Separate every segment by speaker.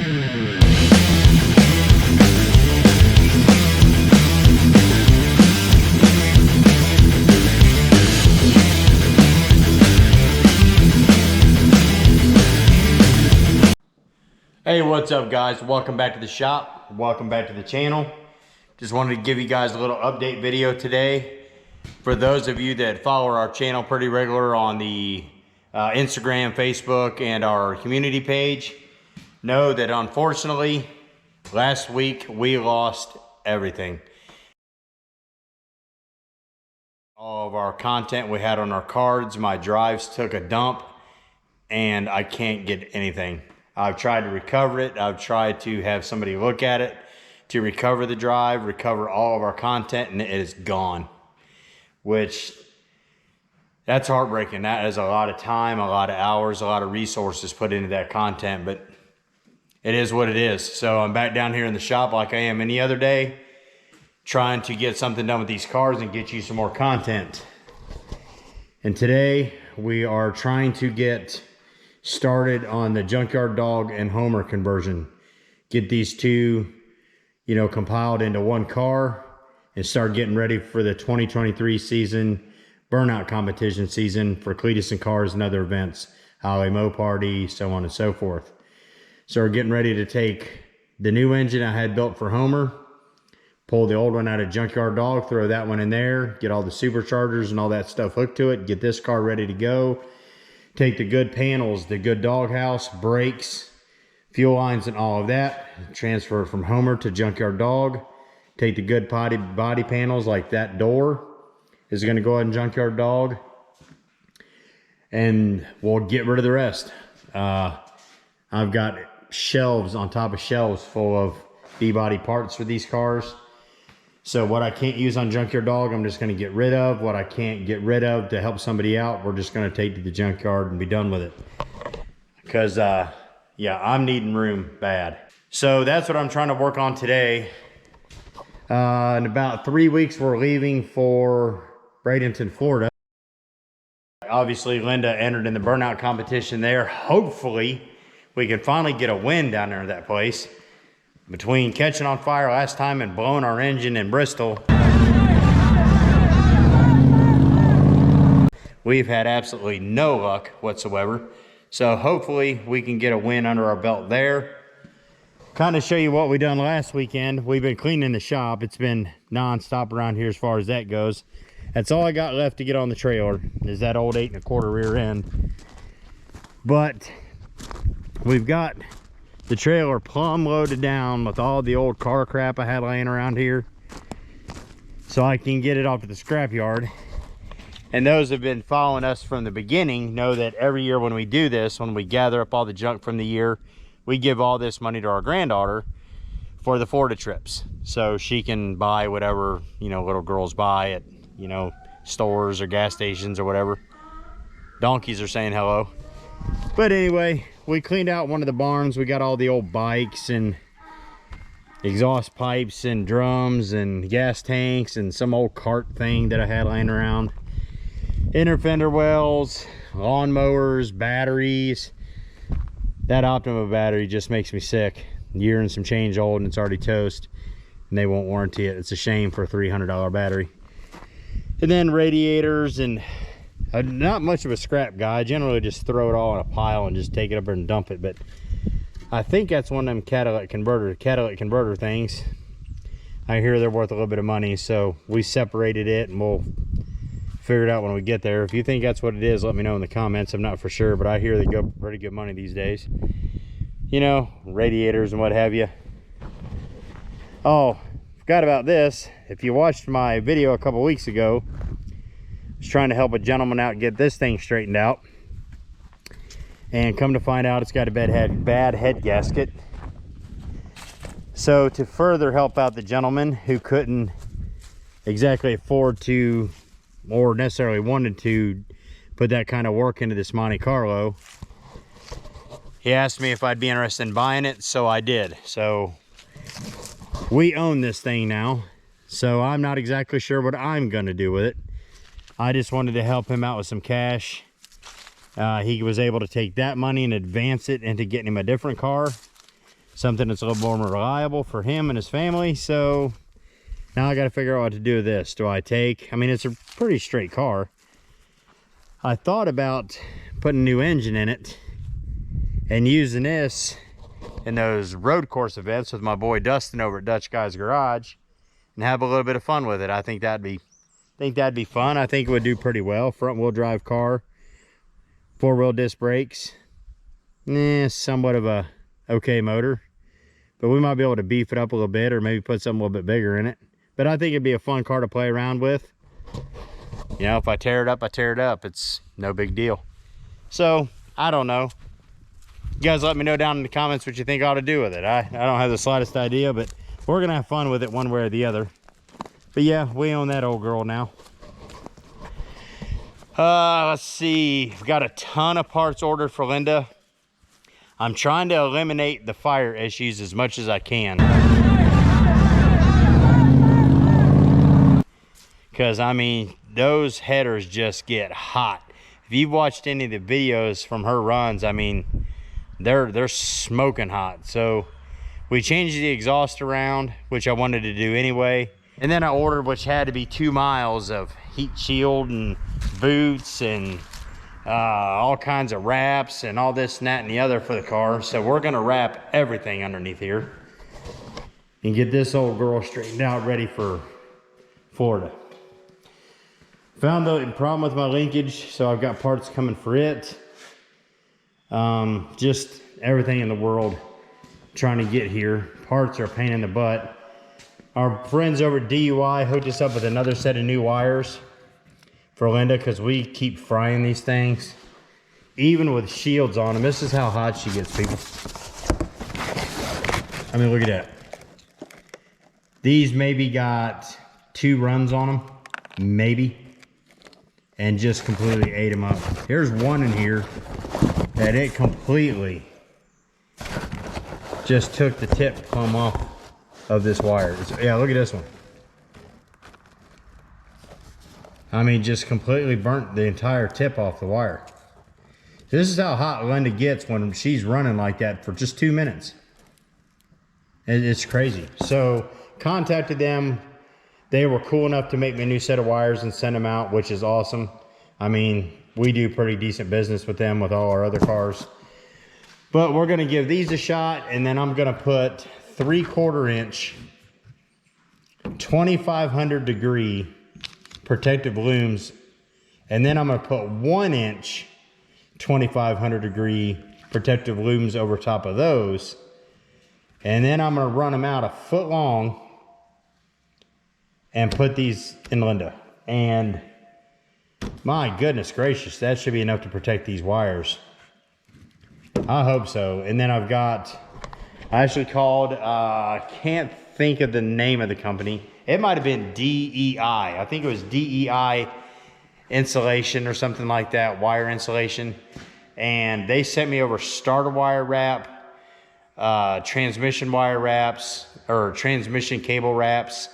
Speaker 1: Hey, what's up guys? Welcome back to the shop. Welcome back to the channel. Just wanted to give you guys a little update video today. For those of you that follow our channel pretty regular on the Instagram, Facebook, and our community page, know that unfortunately, last week we lost everything. All of our content we had on our cards, my drives took a dump, and I can't get anything. I've tried to recover it. I've tried to have somebody look at it to recover the drive, recover all of our content, and it is gone. Which, that's heartbreaking. That is a lot of time, a lot of hours, a lot of resources put into that content, but it is what it is. So I'm back down here in the shop like I am any other day, trying to get something done with these cars and get you some more content. And today we are trying to get started on the Junkyard Dog and Homer conversion. Get these two, compiled into one car and start getting ready for the 2023 season, burnout competition season for Cleetus and Cars and other events, Holiday Mo Party, so on and so forth. So we're getting ready to take the new engine I had built for Homer, pull the old one out of Junkyard Dog, throw that one in there, get all the superchargers and all that stuff hooked to it, get this car ready to go. Take the good panels, the good doghouse, brakes, fuel lines and all of that, transfer it from Homer to Junkyard Dog. Take the good body panels, like that door is going to go in Junkyard Dog, and we'll get rid of the rest. I've got shelves on top of shelves full of B-body parts for these cars. So what I can't use on Junkyard Dog, I'm just going to get rid of. What I can't get rid of to help somebody out, we're just going to take to the junkyard and be done with it. Because, yeah, I'm needing room bad. So that's what I'm trying to work on today. In about 3 weeks, we're leaving for Bradenton, Florida. Obviously, Linda entered in the burnout competition there. Hopefully, we can finally get a win down there at that place. Between catching on fire last time and blowing our engine in Bristol, we've had absolutely no luck whatsoever. So hopefully we can get a win under our belt there. Kind of show you what we done last weekend. We've been cleaning the shop. It's been non-stop around here as far as that goes. That's all I got left to get on the trailer, is that old 8 1/4 rear end. But we've got the trailer plumb loaded down with all the old car crap I had laying around here, so I can get it off to the scrapyard. And those have been following us from the beginning know that every year when we do this, when we gather up all the junk from the year, we give all this money to our granddaughter for the Florida trips, so she can buy whatever little girls buy at stores or gas stations or whatever. Donkeys are saying hello. But anyway, we cleaned out one of the barns. We got all the old bikes and exhaust pipes and drums and gas tanks and some old cart thing that I had laying around. Inner fender wells, lawn mowers, batteries. That Optima battery just makes me sick. A year and some change old, and it's already toast, and they won't warranty it. It's a shame for a $300 battery. And then radiators, and not much of a scrap guy. I generally just throw it all in a pile and just take it up there and dump it, but I think that's one of them catalytic converter things. I hear they're worth a little bit of money, so we separated it and we'll figure it out when we get there. If you think that's what it is, let me know in the comments. I'm not for sure, but I hear they go pretty good money these days. Radiators and what have you. Oh, forgot about this. If you watched my video a couple weeks ago, I was trying to help a gentleman out get this thing straightened out, and come to find out it's got a bad head gasket. So to further help out the gentleman who couldn't exactly afford to, or necessarily wanted to, put that kind of work into this Monte Carlo, he asked me if I'd be interested in buying it, so I did. So we own this thing now, so I'm not exactly sure what I'm gonna do with it. I just wanted to help him out with some cash. He was able to take that money and advance it into getting him a different car. something that's a little more reliable for him and his family. So now I got to figure out what to do with this. Do I take, I mean, it's a pretty straight car. I thought about putting a new engine in it and using this in those road course events with my boy Dustin over at Dutch Guy's Garage and have a little bit of fun with it. I think that'd be fun. I think it would do pretty well. Front wheel drive car, 4-wheel disc brakes. Somewhat of a okay motor, but we might be able to beef it up a little bit or maybe put something a little bit bigger in it. But I think it'd be a fun car to play around with. You know, if I tear it up, I tear it up. It's no big deal. So I don't know. You guys let me know down in the comments what you think I ought to do with it. I don't have the slightest idea, but we're gonna have fun with it one way or the other. But yeah, we own that old girl now. Let's see. We've got a ton of parts ordered for Linda. I'm trying to eliminate the fire issues as much as I can. Because, I mean, those headers just get hot. If you've watched any of the videos from her runs, I mean, they're smoking hot. So we changed the exhaust around, which I wanted to do anyway. And then I ordered, which had to be 2 miles of heat shield and boots and all kinds of wraps and all this and that and the other for the car. So we're gonna wrap everything underneath here and get this old girl straightened out, ready for Florida. Found the problem with my linkage, so I've got parts coming for it. Just everything in the world trying to get here. Parts are a pain in the butt. Our friends over at DUI hooked us up with another set of new wires for Linda, because we keep frying these things even with shields on them. This is how hot she gets, people. I mean, look at that. These maybe got 2 runs on them, maybe, and just completely ate them up. Here's one in here that it completely just took the tip plumb off of this wire. Yeah, look at this one. I mean, just completely burnt the entire tip off the wire. This is how hot Linda gets when she's running like that for just 2 minutes. It's crazy. So contacted them. They were cool enough to make me a new set of wires and send them out, which is awesome. I mean, we do pretty decent business with them with all our other cars. But we're gonna give these a shot, and then I'm gonna put 3/4 inch, 2500 degree protective looms, and then I'm gonna put 1 inch, 2500 degree protective looms over top of those. And then I'm gonna run them out 1 foot long and put these in Linda. And my goodness gracious, that should be enough to protect these wires. I hope so. And then I actually called, can't think of the name of the company. It might have been DEI. I think it was DEI insulation or something like that, wire insulation. And they sent me over starter wire wrap, transmission wire wraps, or transmission cable wraps,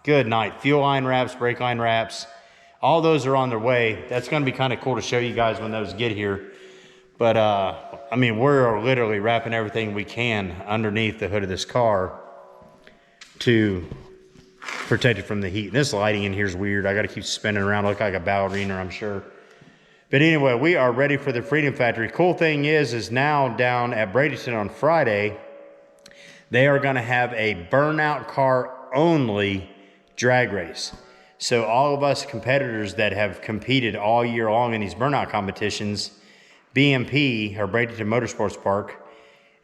Speaker 1: good night, fuel line wraps, brake line wraps. All those are on their way. That's gonna be kind of cool to show you guys when those get here. But I mean, we're literally wrapping everything we can underneath the hood of this car to protect it from the heat. This lighting in here is weird. I got to keep spinning around, look like a ballerina, I'm sure. But anyway, we are ready for the Freedom Factory. Cool thing is now down at Bradenton on Friday, they are going to have a burnout car only drag race. So all of us competitors that have competed all year long in these burnout competitions, BMP, or Bradenton Motorsports Park,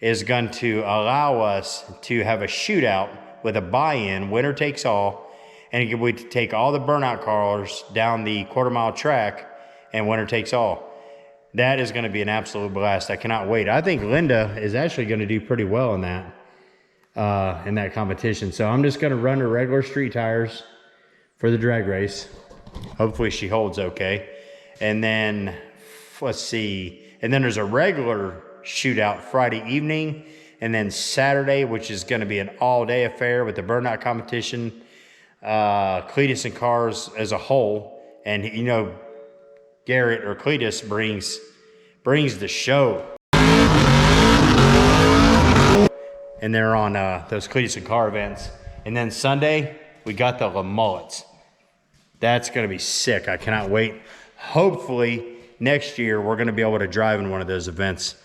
Speaker 1: is going to allow us to have a shootout with a buy-in, winner takes all, and we take all the burnout cars down the 1/4 mile track, and winner takes all. That is going to be an absolute blast. I cannot wait. I think Linda is actually going to do pretty well in that competition. So I'm just going to run her regular street tires for the drag race. Hopefully she holds okay. And then, let's see, and then there's a regular shootout Friday evening, and then Saturday, which is going to be an all-day affair with the burnout competition, Cleetus and Cars as a whole. And, you know, Garrett or Cleetus brings the show. and they're on those Cleetus and Car events. And then Sunday, we got the Le Mullets. That's gonna be sick. I cannot wait. Hopefully, next year, we're gonna be able to drive in one of those events.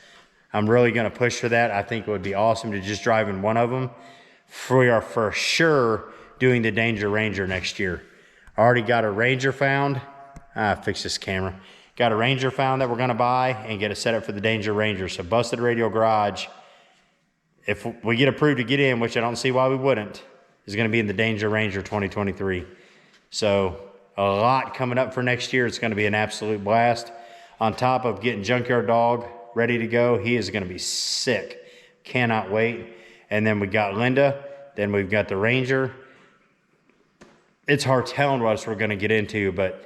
Speaker 1: I'm really gonna push for that. I think it would be awesome to just drive in one of them. We are for sure doing the Danger Ranger next year. I already got a Ranger found. Fix this camera. Got a Ranger found that we're gonna buy and get it set up for the Danger Ranger. So Busted Radio Garage, if we get approved to get in, which I don't see why we wouldn't, is gonna be in the Danger Ranger 2023. So a lot coming up for next year. It's gonna be an absolute blast. On top of getting Junkyard Dog ready to go, he is gonna be sick. Cannot wait. And then we got Linda, then we've got the Ranger. It's hard telling what else we're gonna get into, but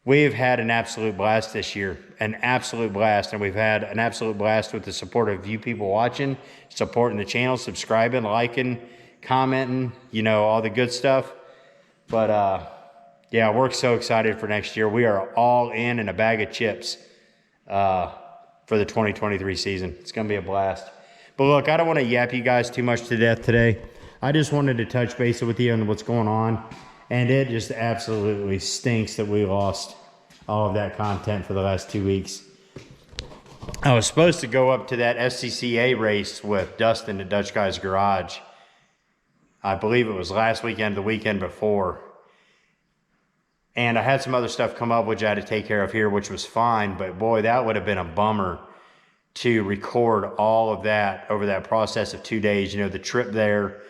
Speaker 1: we've had an absolute blast this year, an absolute blast. And we've had an absolute blast with the support of you people watching, supporting the channel, subscribing, liking, commenting, you know, all the good stuff. But yeah, we're so excited for next year. We are all in a bag of chips for the 2023 season. It's gonna be a blast. But look, I don't wanna yap you guys too much to death today. I just wanted to touch base with you on what's going on. And it just absolutely stinks that we lost all of that content for the last 2 weeks. I was supposed to go up to that SCCA race with Dustin at Dutch Guy's Garage. I believe it was last weekend, the weekend before. And I had some other stuff come up which I had to take care of here, which was fine. But boy, that would have been a bummer to record all of that over that process of 2 days. You know, the trip there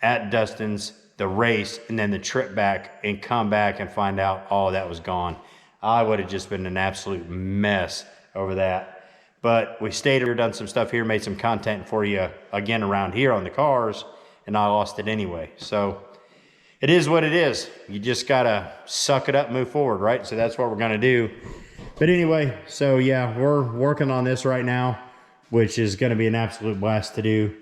Speaker 1: at Dustin's, the race, and then the trip back, and come back and find out all that was gone. I would have just been an absolute mess over that. But we stayed here, done some stuff here, made some content for you again around here on the cars, and I lost it anyway. So it is what it is. You just gotta suck it up, move forward, right? So that's what we're gonna do. But anyway, so yeah, we're working on this right now, which is gonna be an absolute blast to do.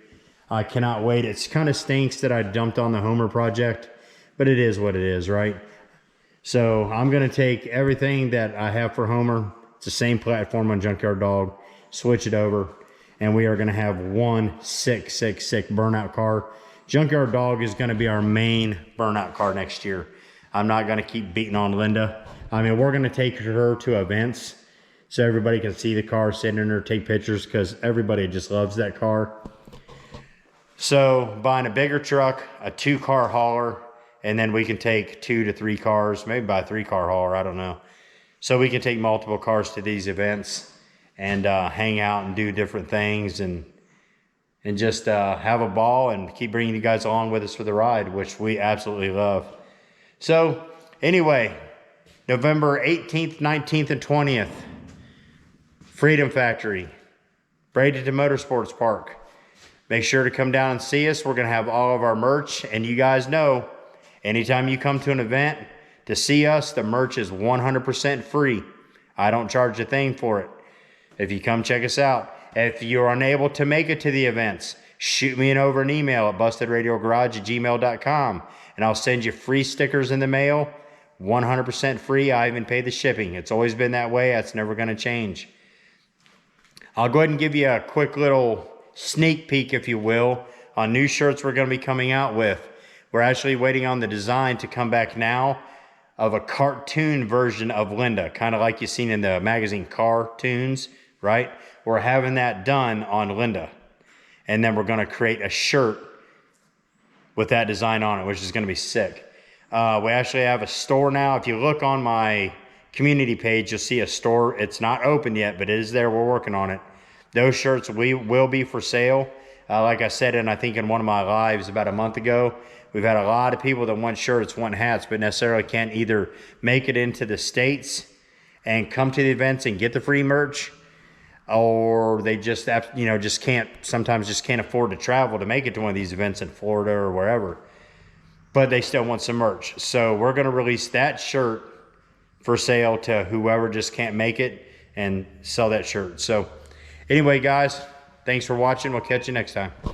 Speaker 1: I cannot wait. It's kind of stinks that I dumped on the Homer project, but it is what it is, right? So I'm going to take everything that I have for Homer. It's the same platform on Junkyard Dog, switch it over, and we are going to have one sick burnout car. Junkyard Dog is going to be our main burnout car next year. I'm not going to keep beating on Linda. I mean, we're going to take her to events so everybody can see the car, sit in her, take pictures, because everybody just loves that car. So buying a bigger truck, a 2-car hauler, and then we can take 2 to 3 cars, maybe buy a 3-car hauler, I don't know. So we can take multiple cars to these events and hang out and do different things and just have a ball and keep bringing you guys along with us for the ride, which we absolutely love. So anyway, November 18th, 19th, and 20th, Freedom Factory, Bradenton Motorsports Park. Make sure to come down and see us. We're going to have all of our merch. And you guys know, anytime you come to an event to see us, the merch is 100% free. I don't charge a thing for it. If you come check us out. If you're unable to make it to the events, shoot me over an email at bustedradiogarage@gmail.com. And I'll send you free stickers in the mail. 100% free. I even pay the shipping. It's always been that way. That's never going to change. I'll go ahead and give you a quick little sneak peek, if you will, on new shirts we're going to be coming out with. We're actually waiting on the design to come back now of a cartoon version of Linda, kind of like you've seen in the magazine Cartoons, right? We're having that done on Linda. And then we're going to create a shirt with that design on it, which is going to be sick. We actually have a store now. If you look on my community page, you'll see a store. It's not open yet, but it is there. We're working on it. Those shirts will be for sale. Like I said, and I think in one of my lives about a month ago, we've had a lot of people that want shirts, want hats, but necessarily can't either make it into the States and come to the events and get the free merch, or they just, you know, sometimes just can't afford to travel to make it to one of these events in Florida or wherever. But they still want some merch. So we're going to release that shirt for sale to whoever just can't make it and sell that shirt. So anyway, guys, thanks for watching. We'll catch you next time.